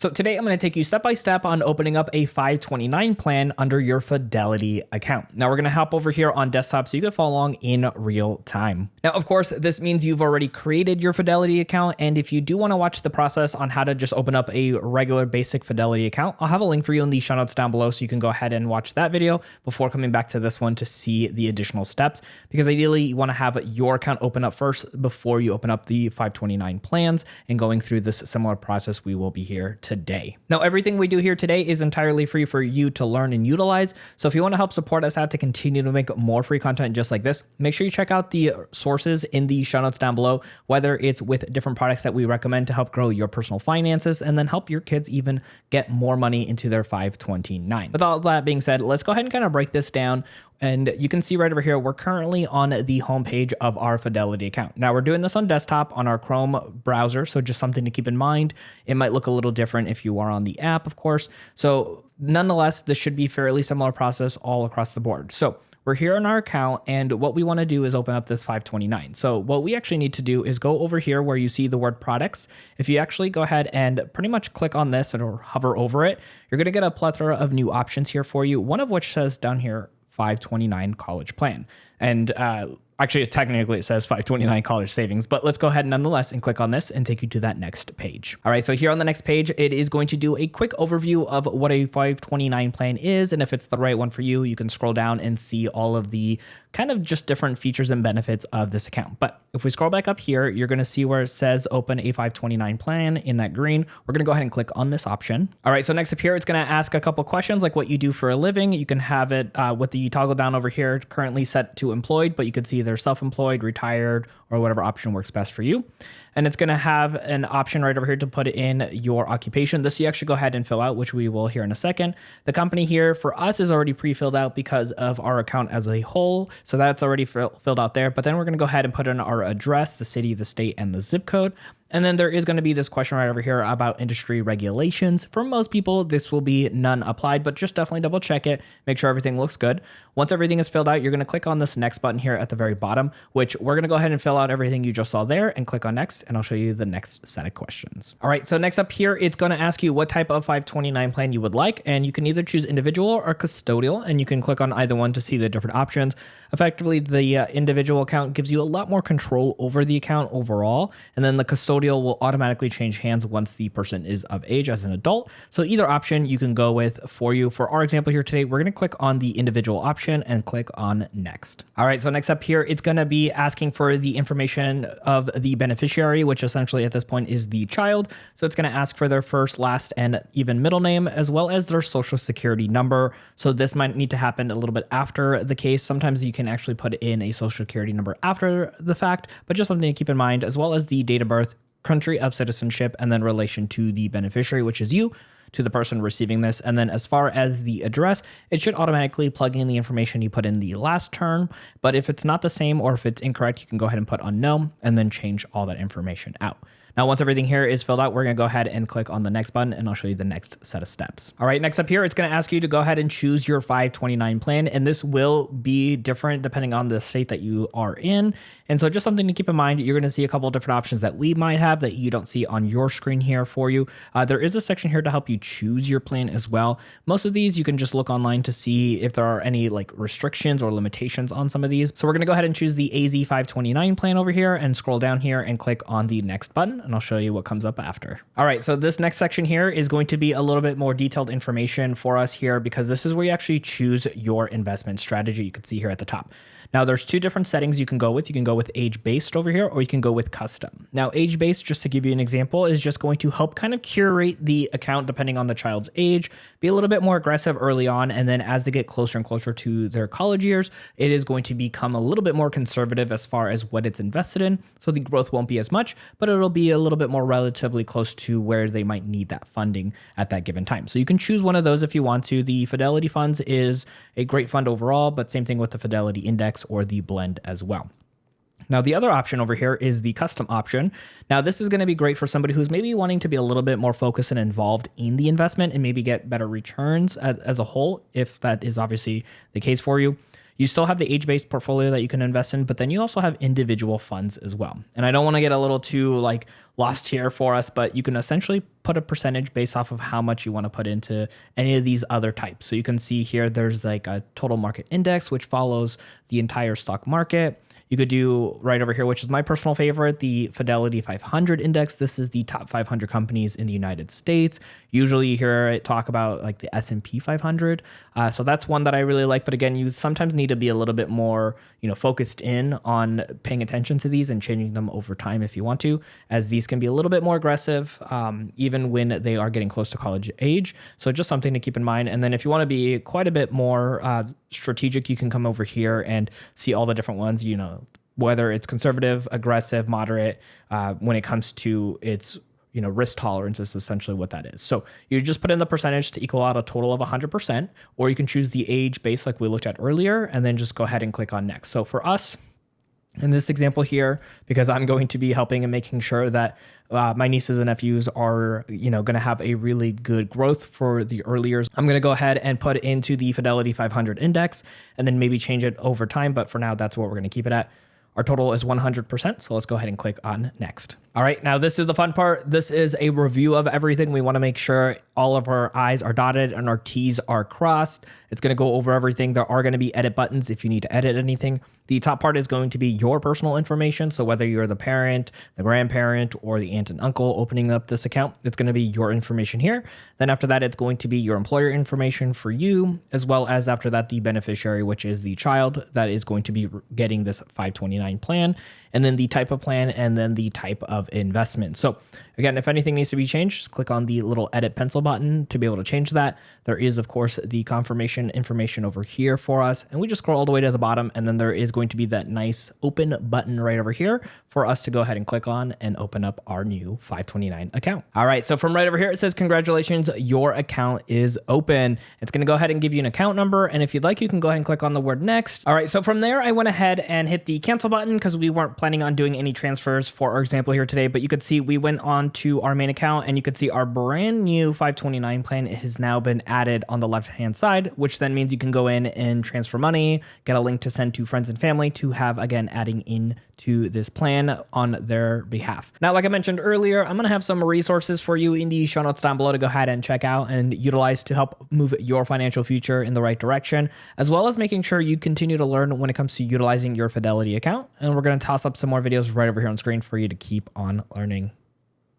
So today I'm going to take you step by step on opening up a 529 plan under your Fidelity account. Now we're going to hop over here on desktop so you can follow along in real time. Now, of course, this means you've already created your Fidelity account. And if you do want to watch the process on how to just open up a regular basic Fidelity account, I'll have a link for you in the show notes down below so you can go ahead and watch that video before coming back to this one to see the additional steps. Because ideally you want to have your account open up first before you open up the 529 plans, and going through this similar process we will be here today. Now, everything we do here today is entirely free for you to learn and utilize. So if you want to help support us out to continue to make more free content just like this, make sure you check out the sources in the show notes down below, whether it's with different products that we recommend to help grow your personal finances and then help your kids even get more money into their 529. With all that being said, let's go ahead and kind of break this down. And you can see right over here, we're currently on the homepage of our Fidelity account. Now we're doing this on desktop on our Chrome browser. So just something to keep in mind. It might look a little different if you are on the app, of course. So nonetheless, this should be fairly similar process all across the board. So we're here on our account, and what we want to do is open up this 529. So what we actually need to do is go over here where you see the word products. If you actually go ahead and pretty much click on this or hover over it, you're going to get a plethora of new options here for you. One of which says down here, 529 college plan. And actually, technically it says 529 college savings, but let's go ahead nonetheless and click on this and take you to that next page. All right, so here on the next page, it is going to do a quick overview of what a 529 plan is. And if it's the right one for you, you can scroll down and see all of the kind of just different features and benefits of this account. But if we scroll back up here, you're going to see where it says open a 529 plan in that green. We're going to go ahead and click on this option. All right, so next up here, it's going to ask a couple questions like what you do for a living. You can have it with the toggle down over here, currently set to employed, but you could see either self-employed, retired, or whatever option works best for you. And it's going to have an option right over here to put in your occupation. This you actually go ahead and fill out, which we will here in a second. The company here for us is already pre-filled out because of our account as a whole. So that's already filled out there. But then we're going to go ahead and put in our address, the city, the state, and the zip code. And then there is going to be this question right over here about industry regulations. For most people, this will be none applied, but just definitely double check it. Make sure everything looks good. Once everything is filled out, you're going to click on this next button here at the very bottom, which we're going to go ahead and fill out everything you just saw there and click on next, and I'll show you the next set of questions. All right, so next up here, it's going to ask you what type of 529 plan you would like, and you can either choose individual or custodial, and you can click on either one to see the different options. Effectively, the individual account gives you a lot more control over the account overall, and then the custodial will automatically change hands once the person is of age as an adult. So either option you can go with for you. For our example here today, we're going to click on the individual option and click on next. All right, so next up here, it's going to be asking for the information of the beneficiary, which essentially at this point is the child. So it's going to ask for their first, last, and even middle name, as well as their social security number. So this might need to happen a little bit after the case. Sometimes you can actually put in a social security number after the fact, but just something to keep in mind, as well as the date of birth, country of citizenship, and then relation to the beneficiary, which is you, to the person receiving this. And then as far as the address, it should automatically plug in the information you put in the last term. But if it's not the same or if it's incorrect, you can go ahead and put unknown and then change all that information out. Now, once everything here is filled out, we're going to go ahead and click on the next button, and I'll show you the next set of steps. All right, next up here, it's going to ask you to go ahead and choose your 529 plan, and this will be different depending on the state that you are in. And so just something to keep in mind, you're going to see a couple of different options that we might have that you don't see on your screen here for you. There is a section here to help you choose your plan as well. Most of these, you can just look online to see if there are any like restrictions or limitations on some of these. So we're going to go ahead and choose the AZ 529 plan over here and scroll down here and click on the next button, and I'll show you what comes up after. All right, so this next section here is going to be a little bit more detailed information for us here, because this is where you actually choose your investment strategy. You can see here at the top. Now there's two different settings you can go with. You can go with age-based over here, or you can go with custom. Now age-based, just to give you an example, is just going to help kind of curate the account depending on the child's age, be a little bit more aggressive early on, and then as they get closer and closer to their college years, it is going to become a little bit more conservative as far as what it's invested in. So the growth won't be as much, but it'll be a little bit more relatively close to where they might need that funding at that given time. So you can choose one of those if you want to. The Fidelity Funds is a great fund overall, but same thing with the Fidelity Index or the blend as well. Now, the other option over here is the custom option. Now, this is going to be great for somebody who's maybe wanting to be a little bit more focused and involved in the investment and maybe get better returns as a whole, if that is obviously the case for you. You still have the age-based portfolio that you can invest in, but then you also have individual funds as well. And I don't want to get a little too like lost here for us, but you can essentially put a percentage based off of how much you want to put into any of these other types. So you can see here, there's like a total market index, which follows the entire stock market. You could do right over here, which is my personal favorite, the Fidelity 500 index. This is the top 500 companies in the United States. Usually you hear it talk about like the S&P 500. So that's one that I really like. But again, you sometimes need to be a little bit more, focused in on paying attention to these and changing them over time if you want to, as these can be a little bit more aggressive, even when they are getting close to college age. So just something to keep in mind. And then if you want to be quite a bit more strategic, you can come over here and see all the different ones, whether it's conservative, aggressive, moderate, when it comes to its risk tolerance is essentially what that is. So you just put in the percentage to equal out a total of 100%, or you can choose the age base like we looked at earlier, and then just go ahead and click on next. So for us, in this example here, because I'm going to be helping and making sure that my nieces and nephews are, going to have a really good growth for the earlier, I'm going to go ahead and put into the Fidelity 500 index and then maybe change it over time. But for now, that's what we're going to keep it at. Our total is 100%. So let's go ahead and click on next. All right, now this is the fun part. This is a review of everything. We want to make sure all of our I's are dotted and our T's are crossed. It's going to go over everything. There are going to be edit buttons if you need to edit anything. The top part is going to be your personal information. So whether you're the parent, the grandparent, or the aunt and uncle opening up this account, it's going to be your information here. Then after that, it's going to be your employer information for you, as well as after that, the beneficiary, which is the child that is going to be getting this 529 plan, and then the type of plan, and then the type of investment. So again, if anything needs to be changed, just click on the little edit pencil button to be able to change that. There is, of course, the confirmation information over here for us, and we just scroll all the way to the bottom, and then there is going to be that nice open button right over here for us to go ahead and click on and open up our new 529 account. All right, so from right over here, it says, congratulations, your account is open. It's gonna go ahead and give you an account number, and if you'd like, you can go ahead and click on the word next. All right, so from there, I went ahead and hit the cancel button because we weren't planning on doing any transfers for our example here today, but you could see we went on to our main account, and you could see our brand new 529 plan has now been added on the left-hand side, which then means you can go in and transfer money, get a link to send to friends and family to have, again, adding in to this plan on their behalf. Now, like I mentioned earlier, I'm going to have some resources for you in the show notes down below to go ahead and check out and utilize to help move your financial future in the right direction, as well as making sure you continue to learn when it comes to utilizing your Fidelity account. And we're going to toss up some more videos right over here on screen for you to keep on learning.